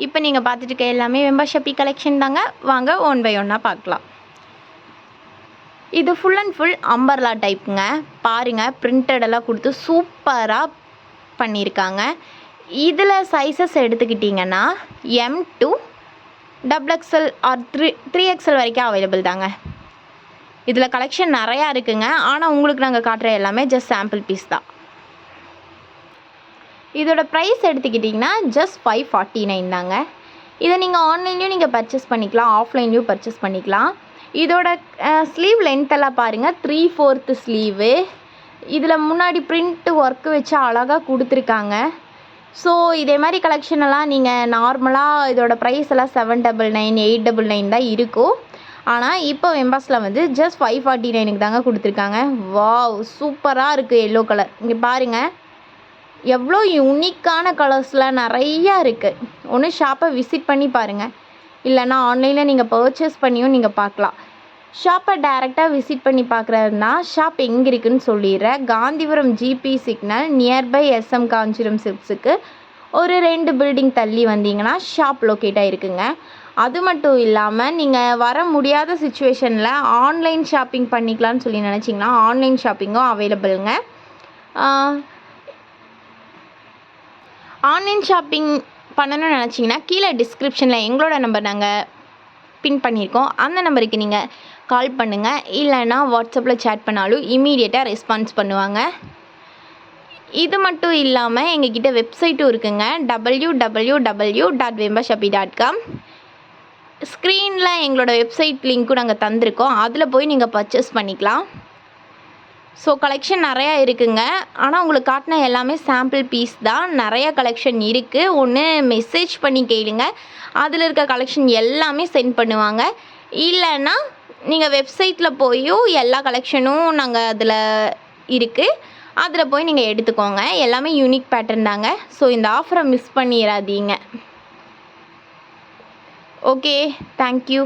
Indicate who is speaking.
Speaker 1: இப்போ நீங்கள் பார்த்துட்டு இருக்க எல்லாமே வெம்பா ஷப்பி கலெக்ஷன் தாங்க. வாங்க ஒன் பை ஒன்னாக பார்க்கலாம். இது ஃபுல் அண்ட் ஃபுல் அம்பர்லா டைப்புங்க. பாருங்கள், பிரிண்டடெல்லாம் கொடுத்து சூப்பராக பண்ணியிருக்காங்க. இதில் சைஸஸ் எடுத்துக்கிட்டிங்கன்னா M2 XXL ஆர் 3XL வரைக்கும் அவைலபிள் தாங்க. இதில் கலெக்ஷன் நிறையா இருக்குங்க. ஆனால் உங்களுக்கு நாங்கள் காட்டுற எல்லாமே ஜஸ்ட் சாம்பிள் பீஸ் தான். இதோட ப்ரைஸ் எடுத்துக்கிட்டிங்கன்னா ஜஸ்ட் 549 தாங்க. இதை நீங்கள் ஆன்லைன்லேயும் நீங்கள் பர்ச்சேஸ் பண்ணிக்கலாம், ஆஃப்லைன்லேயும் பர்ச்சேஸ் பண்ணிக்கலாம். இதோட ஸ்லீவ் லென்த்தெல்லாம் பாருங்கள், 3/4 ஸ்லீவு. இதில் முன்னாடி பிரிண்ட் ஒர்க்கு வச்சு அழகாக கொடுத்துருக்காங்க. ஸோ இதே மாதிரி கலெக்ஷன் எல்லாம் நீங்கள் நார்மலாக இதோட ப்ரைஸ் எல்லாம் 799 899 தான் இருக்கும். ஆனால் இப்போ வெம்பாஸில் வந்து ஜஸ்ட் 549க்கு தாங்க கொடுத்துருக்காங்க. வாவ், சூப்பராக இருக்குது. எல்லோ கலர் இங்கே பாருங்கள், எவ்வளோ யூனிக்கான கலர்ஸ்லாம் நிறையா இருக்குது. ஒன்று ஷாப்பை விசிட் பண்ணி பாருங்கள், இல்லைனா ஆன்லைனில் நீங்கள் பர்ச்சேஸ் பண்ணியும் நீங்கள் பார்க்கலாம். ஷாப்பை டைரெக்டாக விசிட் பண்ணி பார்க்குறதுனா ஷாப் எங்கே இருக்குதுன்னு சொல்லிடுறேன். Gandhipuram GP signal nearby SM Kanchipuram சில்க்ஸுக்கு ஒரு 2 பில்டிங் தள்ளி வந்தீங்கன்னா ஷாப் லொக்கேட் ஆகிருக்குங்க. அது மட்டும் இல்லாமல் நீங்கள் வர முடியாத சுச்சுவேஷனில் ஆன்லைன் ஷாப்பிங் பண்ணிக்கலான்னு சொல்லி நினச்சிங்கன்னா ஆன்லைன் ஷாப்பிங்கும் அவைலபிளுங்க. ஆன்லைன் ஷாப்பிங் பண்ணணும்னு நினச்சிங்கன்னா கீழே டிஸ்கிரிப்ஷனில் எங்களோட நம்பர் நாங்கள் பின் பண்ணியிருக்கோம். அந்த நம்பருக்கு நீங்கள் கால் பண்ணுங்கள், இல்லைன்னா வாட்ஸ்அப்பில் சேட் பண்ணாலும் இமீடியட்டாக ரெஸ்பான்ஸ் பண்ணுவாங்க. இது மட்டும் இல்லாமல் எங்ககிட்ட வெப்சைட்டும் இருக்குங்க, www.vembashappy.com. ஸ்க்ரீனில் எங்களோட வெப்சைட் லிங்க்கும் நாங்கள் தந்திருக்கோம், அதில் போய் நீங்கள் பர்ச்சேஸ் பண்ணிக்கலாம். ஸோ கலெக்ஷன் நிறையா இருக்குங்க. ஆனால் உங்களுக்கு காட்டின எல்லாமே சாம்பிள் பீஸ் தான். நிறையா கலெக்ஷன் இருக்குது. ஒன்று மெசேஜ் பண்ணி கேளுங்க, அதில் இருக்க கலெக்ஷன் எல்லாமே சென்ட் பண்ணுவாங்க. இல்லைன்னா நீங்கள் வெப்சைட்டில் போயும் எல்லா கலெக்ஷனும் நாங்கள் அதில் இருக்குது, அதில் போய் நீங்கள் எடுத்துக்கோங்க. எல்லாமே யூனிக் பேட்டர்ன் தாங்க. ஸோ இந்த ஆஃபரை மிஸ் பண்ணிடாதீங்க. Okay, thank you.